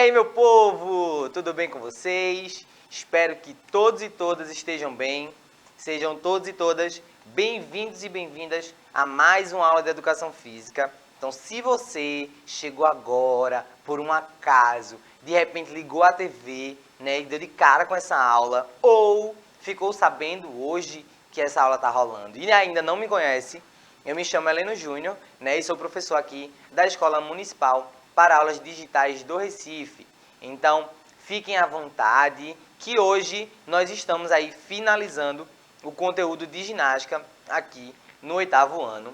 aí, meu povo, tudo bem com vocês? Espero que todos e todas estejam bem. Sejam todos e todas bem-vindos e bem-vindas a mais uma aula de Educação Física. Então, se você chegou agora, por um acaso, de repente ligou a TV, né, e deu de cara com essa aula, ou ficou sabendo hoje que essa aula está rolando e ainda não me conhece, eu me chamo Heleno Júnior, né, e sou professor aqui da Escola Municipal para Aulas Digitais do Recife. Então, fiquem à vontade, que hoje nós estamos aí finalizando o conteúdo de ginástica aqui no 8º ano.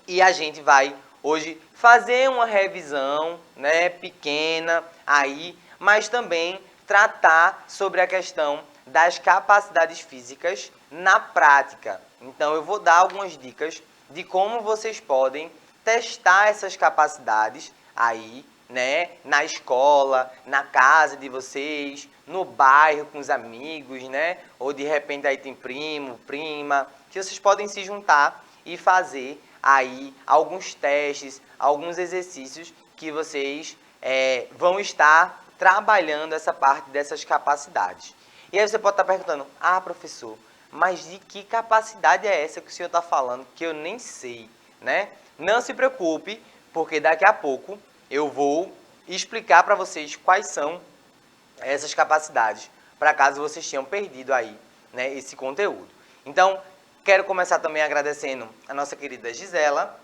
E a gente vai hoje fazer uma revisão, né, pequena aí, mas também tratar sobre a questão das capacidades físicas na prática. Então eu vou dar algumas dicas de como vocês podem testar essas capacidades aí, né, na escola, na casa de vocês, no bairro com os amigos, né, ou de repente aí tem primo, prima, que vocês podem se juntar e fazer aí alguns testes, alguns exercícios que vocês vão estar trabalhando essa parte dessas capacidades. E aí você pode estar perguntando, professor, mas de que capacidade é essa que o senhor está falando que eu nem sei, né? Não se preocupe, porque daqui a pouco eu vou explicar para vocês quais são essas capacidades, para caso vocês tenham perdido aí, né, esse conteúdo. Então, quero começar também agradecendo a nossa querida Gisela,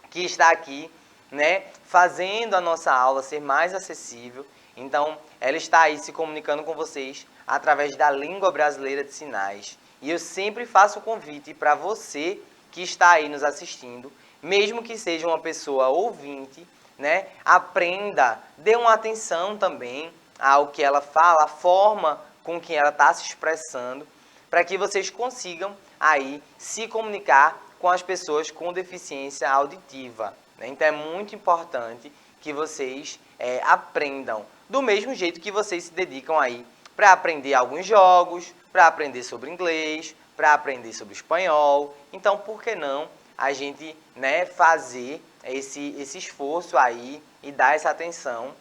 que está aqui, né, fazendo a nossa aula ser mais acessível. Então, ela está aí se comunicando com vocês através da língua brasileira de sinais. E eu sempre faço o convite para você que está aí nos assistindo, mesmo que seja uma pessoa ouvinte, né, aprenda, dê uma atenção também ao que ela fala, a forma com que ela está se expressando, para que vocês consigam aí se comunicar com as pessoas com deficiência auditiva, né? Então é muito importante que vocês aprendam, do mesmo jeito que vocês se dedicam aí para aprender alguns jogos, para aprender sobre inglês, para aprender sobre espanhol. Então, por que não a gente, né, fazer esse esforço aí e dar essa atenção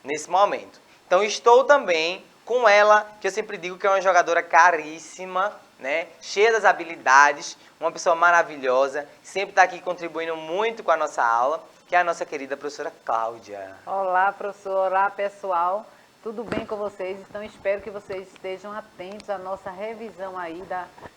nesse momento? Então, estou também com ela, que eu sempre digo que é uma jogadora caríssima, né, cheia das habilidades, uma pessoa maravilhosa, sempre está aqui contribuindo muito com a nossa aula, que é a nossa querida professora Cláudia. Olá, professor. Olá, pessoal. Tudo bem com vocês? Então, espero que vocês estejam atentos à nossa revisão aí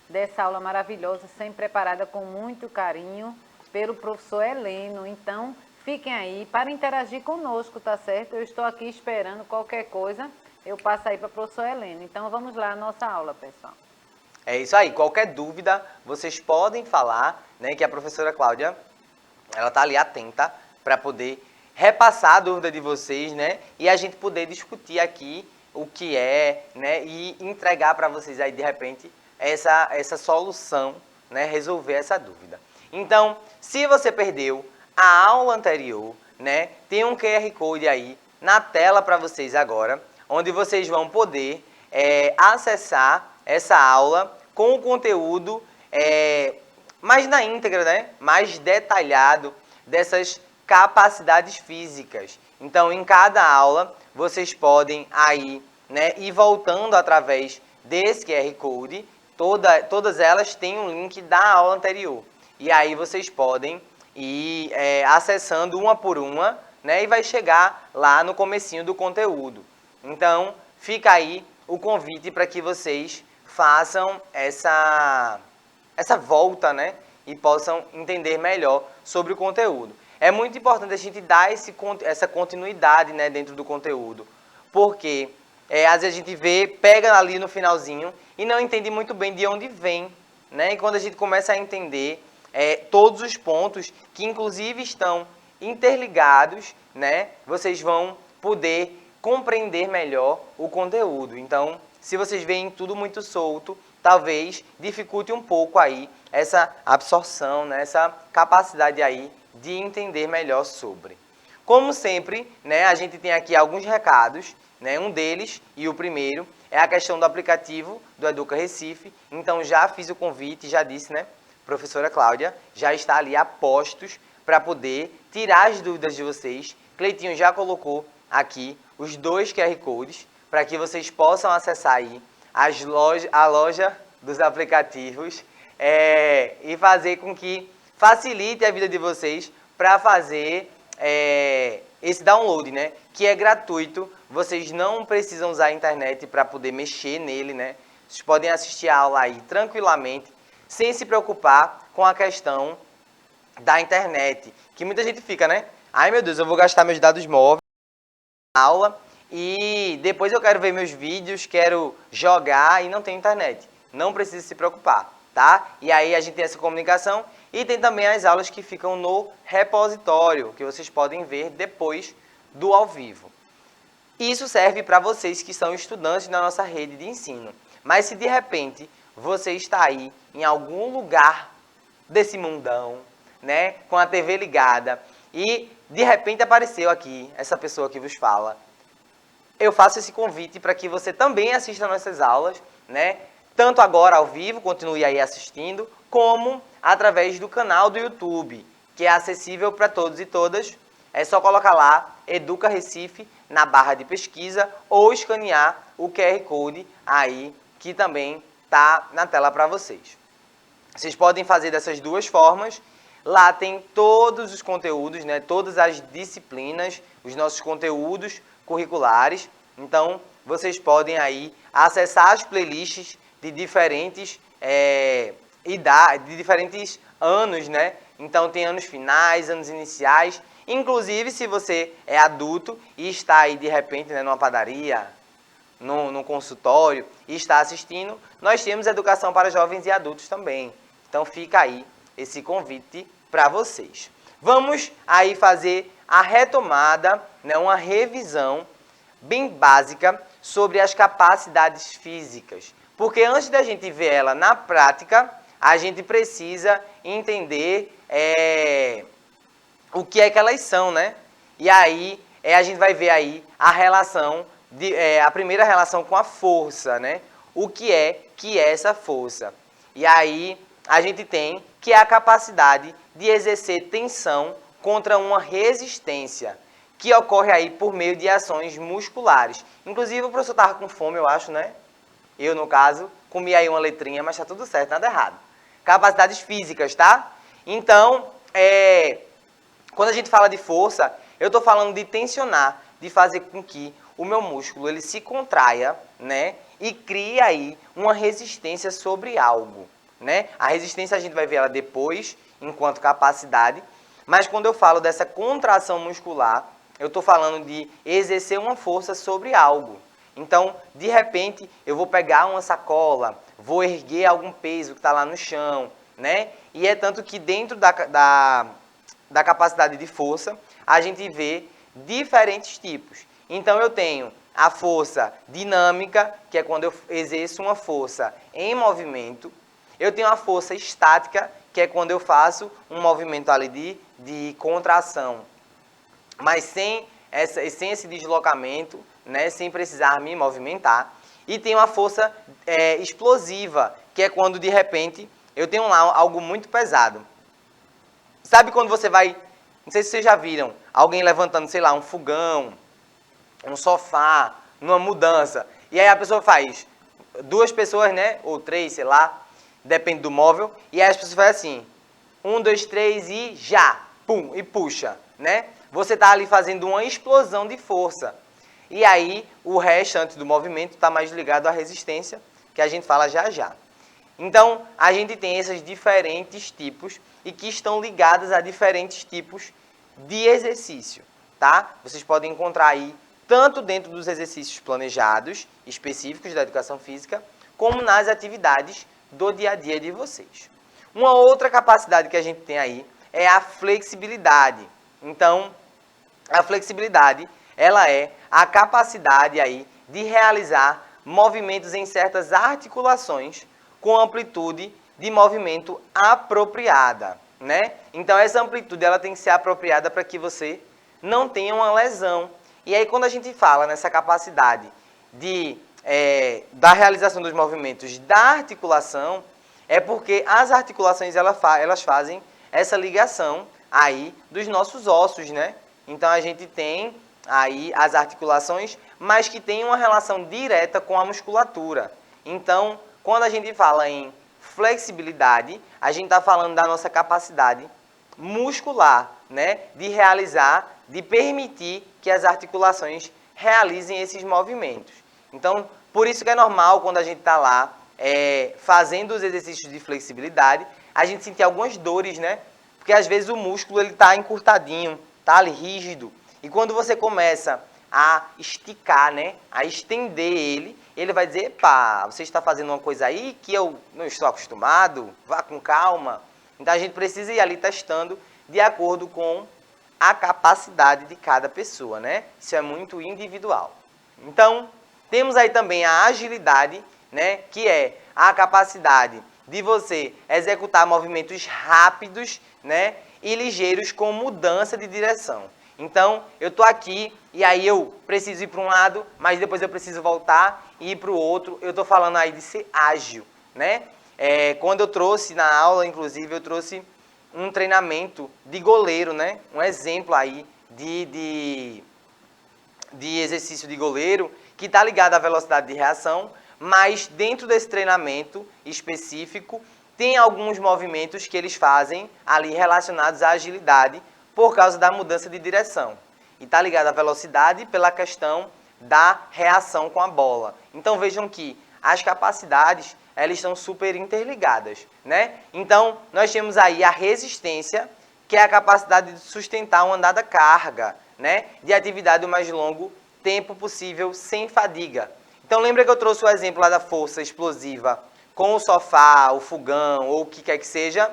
dessa aula maravilhosa, sempre preparada com muito carinho pelo professor Heleno. Então, fiquem aí para interagir conosco, tá certo? Eu estou aqui esperando qualquer coisa, eu passo aí para o professor Heleno. Então, vamos lá à nossa aula, pessoal. É isso aí. Qualquer dúvida, vocês podem falar, né, que a professora Cláudia, ela está ali atenta para poder repassar a dúvida de vocês, né, e a gente poder discutir aqui o que é, né, e entregar para vocês aí, de repente, essa solução, né, resolver essa dúvida. Então, se você perdeu a aula anterior, né, tem um QR Code aí na tela para vocês agora, onde vocês vão poder acessar essa aula com o conteúdo mais na íntegra, né, mais detalhado dessas capacidades físicas. Então, em cada aula, vocês podem aí, né, ir voltando através desse QR Code. Todas elas têm um link da aula anterior. E aí vocês podem ir acessando uma por uma, né, e vai chegar lá no comecinho do conteúdo. Então, fica aí o convite para que vocês façam essa volta, né, e possam entender melhor sobre o conteúdo. É muito importante a gente dar essa continuidade, né, dentro do conteúdo, porque às vezes a gente pega ali no finalzinho e não entende muito bem de onde vem, né? E quando a gente começa a entender todos os pontos que inclusive estão interligados, né, vocês vão poder compreender melhor o conteúdo. Então, se vocês veem tudo muito solto, talvez dificulte um pouco aí essa absorção, né, essa capacidade aí de entender melhor sobre. Como sempre, né, a gente tem aqui alguns recados, né, um deles, e o primeiro, é a questão do aplicativo do Educa Recife. Então, já fiz o convite, já disse, né, professora Cláudia, já está ali a postos para poder tirar as dúvidas de vocês. Cleitinho já colocou aqui os 2 QR Codes para que vocês possam acessar aí a loja dos aplicativos e fazer com que facilite a vida de vocês para fazer esse download, né? Que é gratuito, vocês não precisam usar a internet para poder mexer nele, né? Vocês podem assistir a aula aí tranquilamente, sem se preocupar com a questão da internet, que muita gente fica, né? Ai meu Deus, eu vou gastar meus dados móveis na aula e depois eu quero ver meus vídeos, quero jogar e não tem internet. Não precisa se preocupar, tá? E aí a gente tem essa comunicação e tem também as aulas que ficam no repositório, que vocês podem ver depois do ao vivo. Isso serve para vocês que são estudantes na nossa rede de ensino. Mas se de repente você está aí em algum lugar desse mundão, né, com a TV ligada e de repente apareceu aqui essa pessoa que vos fala, eu faço esse convite para que você também assista nossas aulas, né, tanto agora ao vivo, continue aí assistindo, como através do canal do YouTube, que é acessível para todos e todas. É só colocar lá Educa Recife na barra de pesquisa ou escanear o QR Code aí que também está na tela para vocês. Vocês podem fazer dessas duas formas. Lá tem todos os conteúdos, né, todas as disciplinas, os nossos conteúdos curriculares. Então, vocês podem aí acessar as playlists de diferentes de diferentes anos, né? Então, tem anos finais, anos iniciais. Inclusive, se você é adulto e está aí, de repente, né, numa padaria, no consultório e está assistindo, nós temos educação para jovens e adultos também. Então, fica aí esse convite para vocês. Vamos aí fazer a retomada, né, uma revisão bem básica sobre as capacidades físicas. Porque antes da gente ver ela na prática, a gente precisa entender o que é que elas são, né? E aí a gente vai ver aí a relação, a primeira relação com a força, né? O que é essa força? E aí a gente tem que é a capacidade de exercer tensão contra uma resistência, que ocorre aí por meio de ações musculares. Inclusive o professor estava com fome, eu acho, né? Eu, no caso, comi aí uma letrinha, mas tá tudo certo, nada errado. Capacidades físicas, tá? Então, quando a gente fala de força, eu estou falando de tensionar, de fazer com que o meu músculo ele se contraia, né? E crie aí uma resistência sobre algo, né? A resistência a gente vai ver ela depois, enquanto capacidade, mas quando eu falo dessa contração muscular, eu estou falando de exercer uma força sobre algo. Então, de repente, eu vou pegar uma sacola, vou erguer algum peso que está lá no chão, né? E é tanto que dentro da capacidade de força, a gente vê diferentes tipos. Então, eu tenho a força dinâmica, que é quando eu exerço uma força em movimento. Eu tenho a força estática, que é quando eu faço um movimento ali de contração, mas sem esse deslocamento, né, sem precisar me movimentar. E tenho a força explosiva, que é quando, de repente, eu tenho lá algo muito pesado. Sabe quando você vai... Não sei se vocês já viram alguém levantando, sei lá, um fogão, um sofá, numa mudança. E aí a pessoa faz 2 pessoas, né? Ou 3, sei lá. Depende do móvel. E aí as pessoas fazem assim. 1, 2, 3 e já. Pum, e puxa, né? Você está ali fazendo uma explosão de força. E aí o restante do movimento está mais ligado à resistência, que a gente fala já já. Então, a gente tem esses diferentes tipos e que estão ligadas a diferentes tipos de exercício, tá? Vocês podem encontrar aí, tanto dentro dos exercícios planejados, específicos da educação física, como nas atividades do dia a dia de vocês. Uma outra capacidade que a gente tem aí é a flexibilidade. Então, a flexibilidade, ela é a capacidade aí de realizar movimentos em certas articulações com amplitude de movimento apropriada, né? Então, essa amplitude ela tem que ser apropriada para que você não tenha uma lesão. E aí, quando a gente fala nessa capacidade da realização dos movimentos da articulação, é porque as articulações elas fazem essa ligação aí dos nossos ossos, né? Então, a gente tem aí as articulações, mas que tem uma relação direta com a musculatura. Então, quando a gente fala em flexibilidade, a gente está falando da nossa capacidade muscular, né, de realizar, de permitir que as articulações realizem esses movimentos. Então, por isso que é normal quando a gente está lá fazendo os exercícios de flexibilidade, a gente sentir algumas dores, né? Porque às vezes o músculo ele está encurtadinho, está ali rígido. E quando você começa a esticar, né, a estender ele, ele vai dizer, pá, você está fazendo uma coisa aí que eu não estou acostumado, vá com calma. Então a gente precisa ir ali testando de acordo com a capacidade de cada pessoa, né? Isso é muito individual. Então, temos aí também a agilidade, né, que é a capacidade de você executar movimentos rápidos, né, e ligeiros com mudança de direção. Então, eu estou aqui e aí eu preciso ir para um lado, mas depois eu preciso voltar e ir para o outro. Eu estou falando aí de ser ágil, né? Quando eu trouxe na aula, inclusive, eu trouxe um treinamento de goleiro, né? Um exemplo aí de exercício de goleiro que está ligado à velocidade de reação, mas dentro desse treinamento específico tem alguns movimentos que eles fazem ali relacionados à agilidade por causa da mudança de direção. E está ligado à velocidade pela questão da reação com a bola. Então vejam que as capacidades elas estão super interligadas, né? Então nós temos aí a resistência, que é a capacidade de sustentar uma dada carga, né, de atividade o mais longo tempo possível sem fadiga. Então lembra que eu trouxe o exemplo lá da força explosiva com o sofá, o fogão ou o que quer que seja?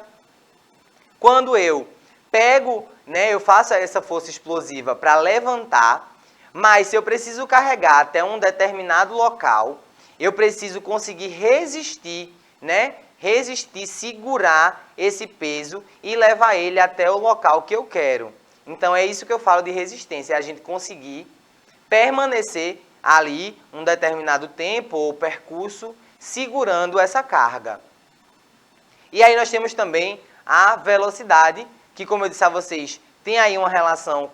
Quando eu pego, né, eu faço essa força explosiva para levantar, mas se eu preciso carregar até um determinado local, eu preciso conseguir resistir, né, segurar esse peso e levar ele até o local que eu quero. Então é isso que eu falo de resistência, é a gente conseguir permanecer ali um determinado tempo ou percurso segurando essa carga. E aí nós temos também a velocidade, que como eu disse a vocês, tem aí uma relação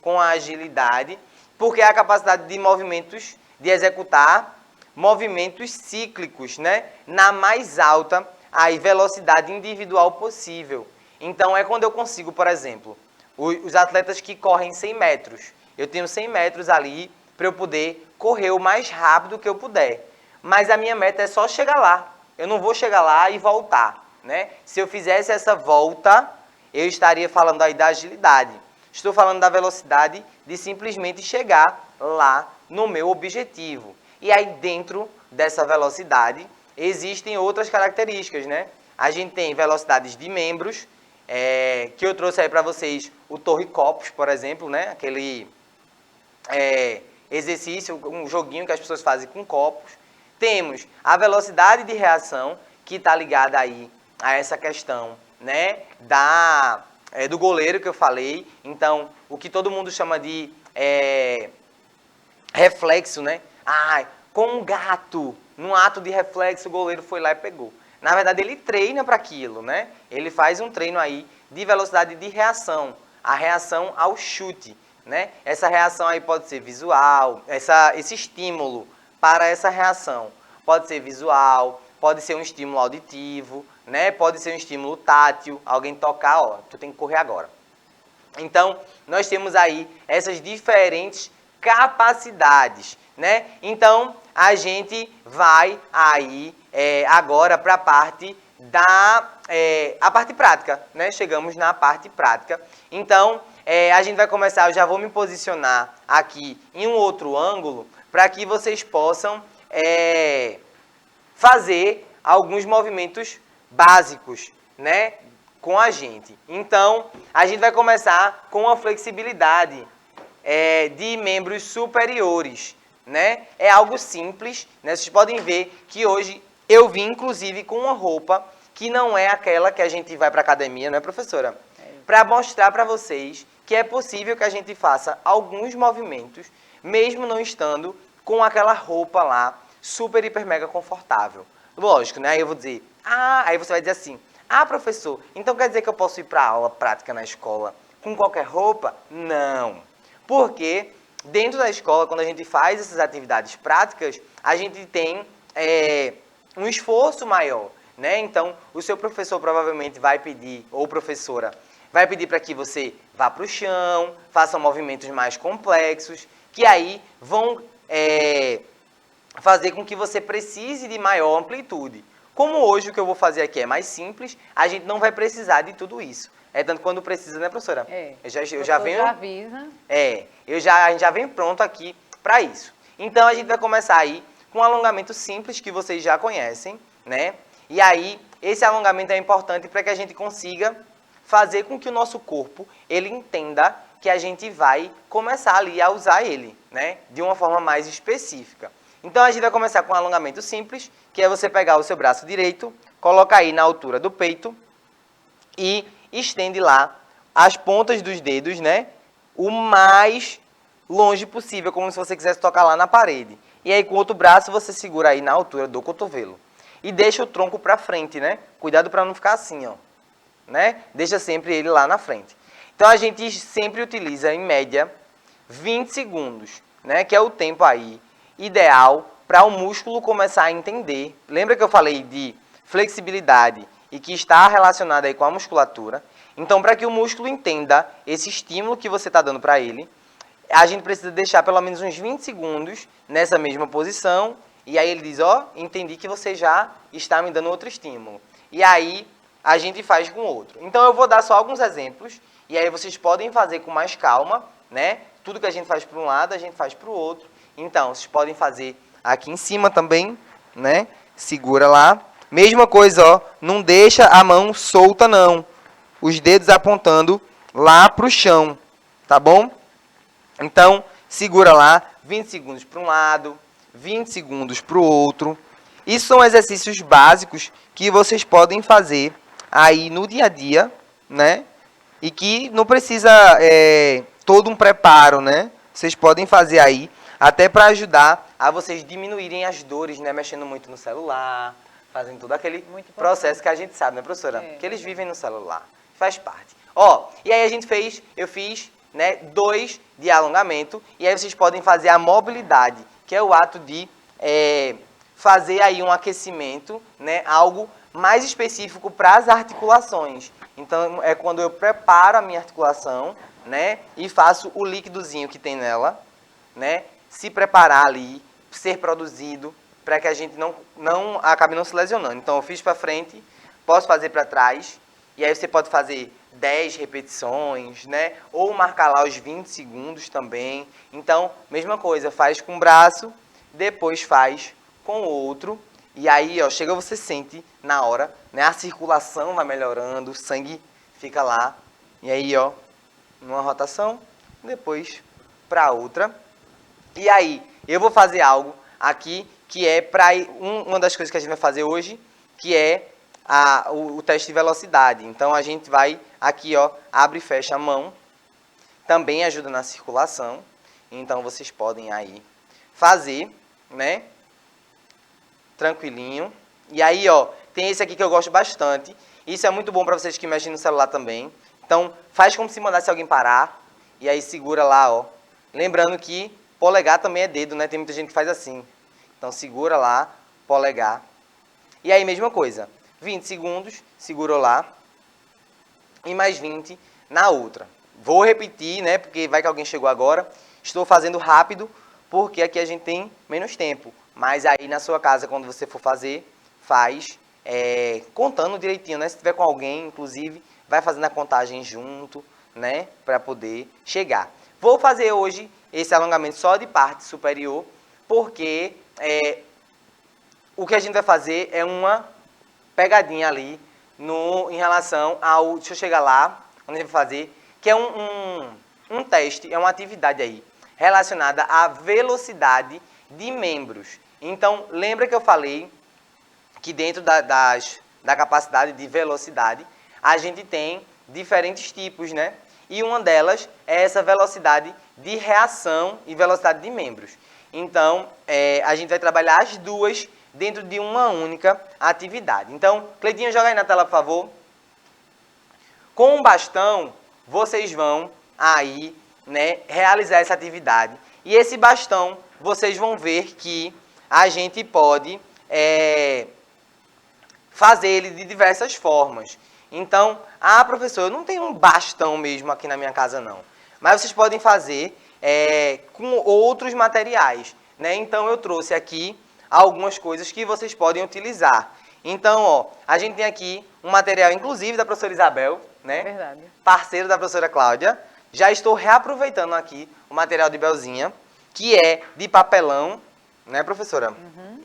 com a agilidade, porque é a capacidade de movimentos, de executar movimentos cíclicos, né, na mais alta aí, velocidade individual possível. Então é quando eu consigo, por exemplo, os atletas que correm 100 metros, eu tenho 100 metros ali para eu poder correr o mais rápido que eu puder. Mas a minha meta é só chegar lá. Eu não vou chegar lá e voltar, né? Se eu fizesse essa volta, eu estaria falando aí da agilidade. Estou falando da velocidade de simplesmente chegar lá no meu objetivo. E aí dentro dessa velocidade existem outras características, né? A gente tem velocidades de membros, que eu trouxe aí para vocês o torre-copos, por exemplo, né? Aquele exercício, um joguinho que as pessoas fazem com copos. Temos a velocidade de reação, que está ligada aí a essa questão, né, do goleiro que eu falei. Então, o que todo mundo chama de reflexo, né? Com um gato, num ato de reflexo, o goleiro foi lá e pegou. Na verdade, ele treina para aquilo, né? Ele faz um treino aí de velocidade de reação, a reação ao chute, né? Essa reação aí pode ser visual, esse estímulo para essa reação pode ser visual, pode ser um estímulo auditivo, né? Pode ser um estímulo tátil, alguém tocar, ó, tu tem que correr agora. Então, nós temos aí essas diferentes capacidades, né? Então, a gente vai aí agora para a parte a parte prática, né? Chegamos na parte prática. Então, a gente vai começar, eu já vou me posicionar aqui em um outro ângulo para que vocês possam fazer alguns movimentos básicos, né, com a gente. Então, a gente vai começar com a flexibilidade de membros superiores, né? É algo simples, né? Vocês podem ver que hoje eu vim, inclusive, com uma roupa que não é aquela que a gente vai para a academia, não é, professora? Para mostrar para vocês que é possível que a gente faça alguns movimentos, mesmo não estando com aquela roupa lá, super, hiper, mega confortável. Lógico, né? Aí eu vou dizer, aí você vai dizer assim, professor, então quer dizer que eu posso ir para a aula prática na escola com qualquer roupa? Não. Porque dentro da escola, quando a gente faz essas atividades práticas, a gente tem um esforço maior, né? Então, o seu professor provavelmente vai pedir, ou professora, vai pedir para que você vá para o chão, faça movimentos mais complexos, que aí vão fazer com que você precise de maior amplitude. Como hoje o que eu vou fazer aqui é mais simples, a gente não vai precisar de tudo isso. É tanto quando precisa, né, professora? Eu já venho. Já avisa. A gente já vem pronto aqui para isso. Então a gente vai começar aí com um alongamento simples que vocês já conhecem, né? E aí esse alongamento é importante para que a gente consiga fazer com que o nosso corpo ele entenda que a gente vai começar ali a usar ele, né? De uma forma mais específica. Então a gente vai começar com um alongamento simples, que é você pegar o seu braço direito, colocar aí na altura do peito e estende lá as pontas dos dedos, né? O mais longe possível, como se você quisesse tocar lá na parede. E aí com o outro braço você segura aí na altura do cotovelo. E deixa o tronco para frente, né? Cuidado para não ficar assim, ó. Né? Deixa sempre ele lá na frente. Então a gente sempre utiliza, em média, 20 segundos, né? Que é o tempo aí ideal para o músculo começar a entender. Lembra que eu falei de flexibilidade e que está relacionada aí com a musculatura? Então, para que o músculo entenda esse estímulo que você está dando para ele, a gente precisa deixar pelo menos uns 20 segundos nessa mesma posição. E aí ele diz, ó, entendi que você já está me dando outro estímulo. E aí a gente faz com outro. Então eu vou dar só alguns exemplos, e aí vocês podem fazer com mais calma, né? Tudo que a gente faz para um lado, a gente faz para o outro. Então, vocês podem fazer aqui em cima também, né? Segura lá. Mesma coisa, ó, não deixa a mão solta, não. Os dedos apontando lá para o chão, tá bom? Então, segura lá, 20 segundos para um lado, 20 segundos para o outro. Isso são exercícios básicos que vocês podem fazer aí no dia a dia, né? E que não precisa todo um preparo, né? Vocês podem fazer aí, até para ajudar a vocês diminuírem as dores, né? Mexendo muito no celular, fazendo todo aquele processo que a gente sabe, né, professora? Que eles vivem no celular. Faz parte. Ó, e aí eu fiz, né, 2 de alongamento, e aí vocês podem fazer a mobilidade, que é o ato de fazer aí um aquecimento, né, algo mais específico para as articulações. Então, é quando eu preparo a minha articulação, né, e faço o líquidozinho que tem nela, né, se preparar ali, ser produzido, para que a gente não acabe não se lesionando. Então, eu fiz para frente, posso fazer para trás, e aí você pode fazer 10 repetições, né, ou marcar lá os 20 segundos também. Então, mesma coisa, faz com um braço, depois faz com o outro, e aí, ó, chega, você sente na hora, né, a circulação vai melhorando, o sangue fica lá, e aí, ó, numa rotação, depois para outra. E aí, eu vou fazer algo aqui que é para uma das coisas que a gente vai fazer hoje, que é o teste de velocidade. Então, a gente vai aqui, ó, abre e fecha a mão, também ajuda na circulação. Então, vocês podem aí fazer, né, tranquilinho. E aí, ó, tem esse aqui que eu gosto bastante. Isso é muito bom para vocês que mexem no celular também. Então, faz como se mandasse alguém parar. E aí, segura lá, ó. Lembrando que polegar também é dedo, né? Tem muita gente que faz assim. Então, segura lá, polegar. E aí, mesma coisa. 20 segundos, segurou lá. E mais 20 na outra. Vou repetir, né? Porque vai que alguém chegou agora. Estou fazendo rápido, porque aqui a gente tem menos tempo. Mas aí na sua casa, quando você for fazer, faz contando direitinho, né? Se tiver com alguém, inclusive, vai fazendo a contagem junto, né? Para poder chegar. Vou fazer hoje esse alongamento só de parte superior, porque o que a gente vai fazer é uma pegadinha ali em relação ao... Deixa eu chegar lá, onde a gente vai fazer, que é um teste, é uma atividade aí, relacionada à velocidade de membros. Então, lembra que eu falei que dentro da capacidade de velocidade, a gente tem diferentes tipos, né? E uma delas é essa velocidade de reação e velocidade de membros. Então, a gente vai trabalhar as duas dentro de uma única atividade. Então, Cleitinho, joga aí na tela, por favor. Com o bastão, vocês vão aí, né, realizar essa atividade. E esse bastão, vocês vão ver que a gente pode fazer ele de diversas formas. Então, professor, eu não tenho um bastão mesmo aqui na minha casa, não. Mas vocês podem fazer com outros materiais, né? Então, eu trouxe aqui algumas coisas que vocês podem utilizar. Então, ó, a gente tem aqui um material, inclusive, da professora Isabel, né? Verdade. Parceiro da professora Cláudia. Já estou reaproveitando aqui o material de Belzinha, que é de papelão, né, professora? Uhum.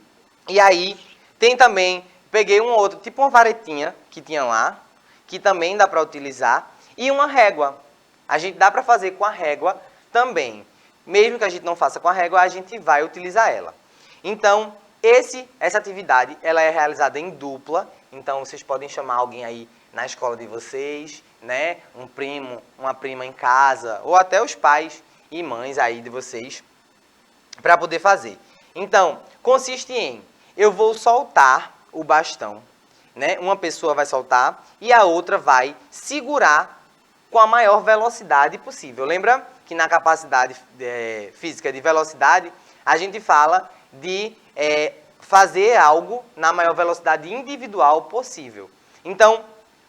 E aí, tem também, peguei um outro, tipo uma varetinha que tinha lá, que também dá para utilizar, e uma régua. A gente dá para fazer com a régua também. Mesmo que a gente não faça com a régua, a gente vai utilizar ela. Então, essa atividade, ela é realizada em dupla. Então, vocês podem chamar alguém aí na escola de vocês, né? Um primo, uma prima em casa, ou até os pais e mães aí de vocês, para poder fazer. Então, consiste em, eu vou soltar o bastão, né? Uma pessoa vai soltar e a outra vai segurar com a maior velocidade possível. Lembra que na capacidade física de velocidade, a gente fala de fazer algo na maior velocidade individual possível. Então,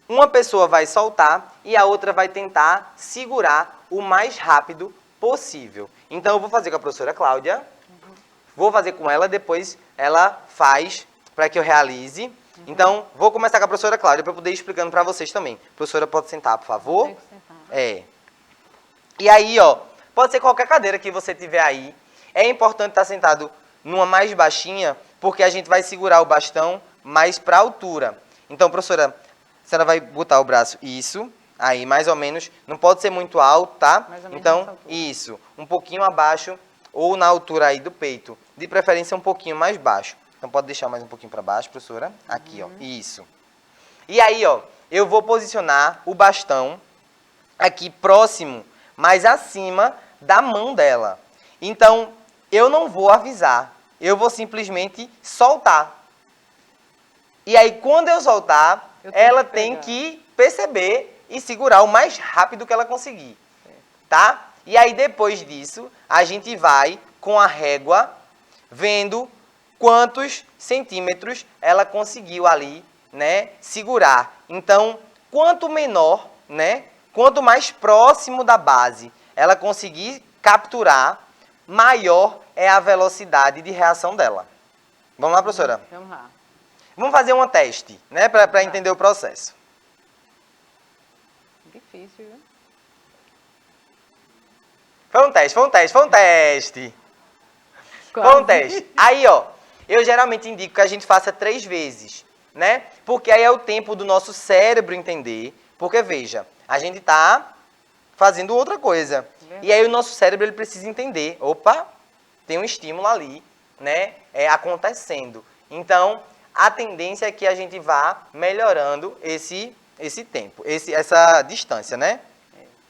uma pessoa vai soltar e a outra vai tentar segurar o mais rápido possível. Então, eu vou fazer com a professora Cláudia, vou fazer com ela, depois ela faz para que eu realize. Então, vou começar com a professora Cláudia para eu poder ir explicando para vocês também. Professora, pode sentar, por favor? Tem que sentar. E aí, ó, pode ser qualquer cadeira que você tiver aí. É importante estar sentado numa mais baixinha, porque a gente vai segurar o bastão mais para a altura. Então, professora, a senhora vai botar o braço, isso, aí, mais ou menos. Não pode ser muito alto, tá? Mais ou menos Então, nessa altura. isso, um pouquinho abaixo ou na altura aí do peito. De preferência, um pouquinho mais baixo. Então, pode deixar mais um pouquinho para baixo, professora. Aqui, ó, isso. E aí, ó, eu vou posicionar o bastão aqui próximo, mais acima da mão dela. Então, eu não vou avisar. Eu vou simplesmente soltar. E aí, quando eu soltar, ela tem que perceber e segurar o mais rápido que ela conseguir. Tá? E aí, depois disso, a gente vai com a régua vendo quantos centímetros ela conseguiu ali, né, segurar. Então, quanto menor, né, quanto mais próximo da base ela conseguir capturar, maior é a velocidade de reação dela. Vamos lá, professora? Vamos lá. Vamos fazer um teste, né, para entender o processo. Difícil, viu? Foi um teste. Quase. Foi um teste. Aí, ó, eu geralmente indico que a gente faça 3 vezes, né? Porque aí é o tempo do nosso cérebro entender. Porque, veja, a gente tá fazendo outra coisa. E aí o nosso cérebro, ele precisa entender. Opa, tem um estímulo ali, né? Acontecendo. Então, a tendência é que a gente vá melhorando esse tempo, essa distância, né?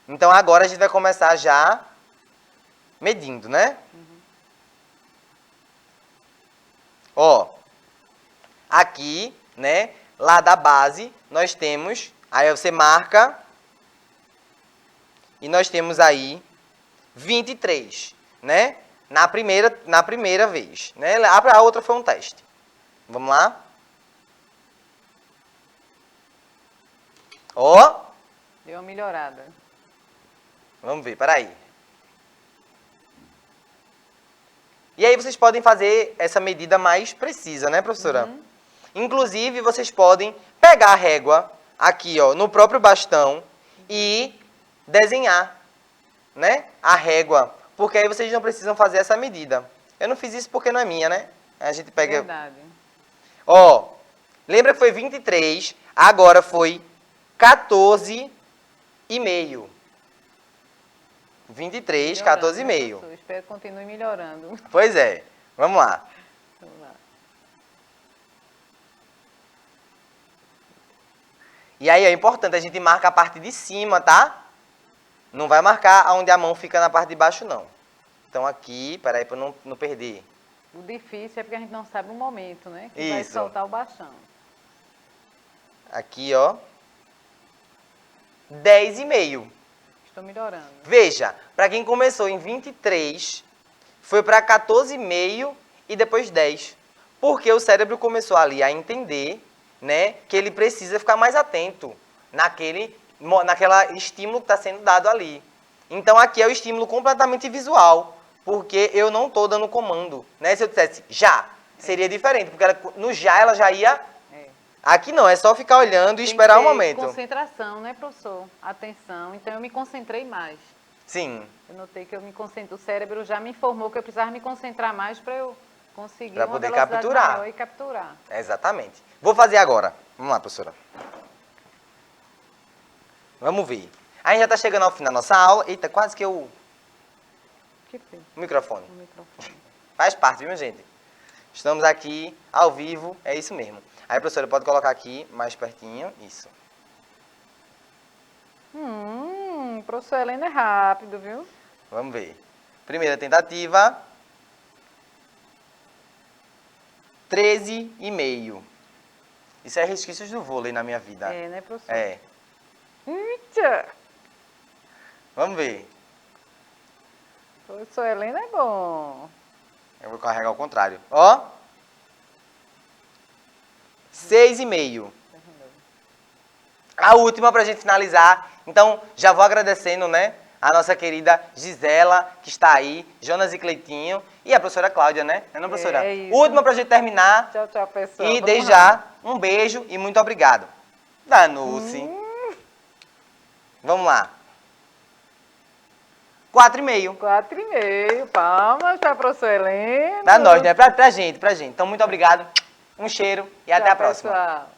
Então, agora a gente vai começar já medindo, né? Ó, aqui, né, lá da base, nós temos, aí você marca, e nós temos aí 23, né? Na primeira vez, né? A outra foi um teste. Vamos lá? Ó. Deu uma melhorada. Vamos ver, peraí. E aí vocês podem fazer essa medida mais precisa, né, professora? Inclusive, vocês podem pegar a régua aqui, ó, no próprio bastão e desenhar, né, a régua. Porque aí vocês não precisam fazer essa medida. Eu não fiz isso porque não é minha, né? A gente pega... Verdade. Ó, lembra que foi 23, agora foi 14,5. 23, 14,5. Professor, espero que continue melhorando. Pois é. Vamos lá. Vamos lá. E aí é importante, a gente marca a parte de cima, tá? Não vai marcar onde a mão fica na parte de baixo, não. Então aqui, peraí, para não perder. O difícil é porque a gente não sabe o momento, né? Que Isso. vai soltar o bastão. Aqui, ó. 10,5. Estou melhorando. Veja, para quem começou em 23, foi para 14,5 e depois 10. Porque o cérebro começou ali a entender, né, que ele precisa ficar mais atento naquela estímulo que está sendo dado ali. Então aqui é o estímulo completamente visual, porque eu não estou dando comando. Né? Se eu dissesse já, seria diferente, porque no já ela já ia... Aqui não, é só ficar olhando e esperar um momento. Concentração, né, professor? Atenção. Então eu me concentrei mais. Sim. Eu notei que eu me concentrei. O cérebro já me informou que eu precisava me concentrar mais para eu conseguir Pra uma poder velocidade capturar. maior e capturar. Exatamente. Vou fazer agora. Vamos lá, professora. Vamos ver. A gente já está chegando ao fim da nossa aula. Eita, quase que eu... Que foi? O microfone. O microfone. Faz parte, viu, gente? Estamos aqui, ao vivo, é isso mesmo. Aí, professora, pode colocar aqui, mais pertinho, isso. Professor Helena é rápido, viu? Vamos ver. Primeira tentativa. 13,5. Isso é resquícios do vôlei na minha vida. É, né, professor? É. Eita! Vamos ver. Professor Helena é bom. Eu vou carregar ao contrário. Ó. 6,5. A última para a gente finalizar. Então, já vou agradecendo, né, a nossa querida Gisela, que está aí, Jonas e Cleitinho, e a professora Cláudia, né? Não, professora? É isso. Última para a gente terminar. Tchau, tchau, pessoal. E Vamos desde lá. já, um beijo e muito obrigado. Danuce. Vamos lá. 4,5. 4,5. Palmas para a professora Helena. Pra nós, né? Pra gente. Então, muito obrigado. Um cheiro e até Tchau, a próxima. pessoal.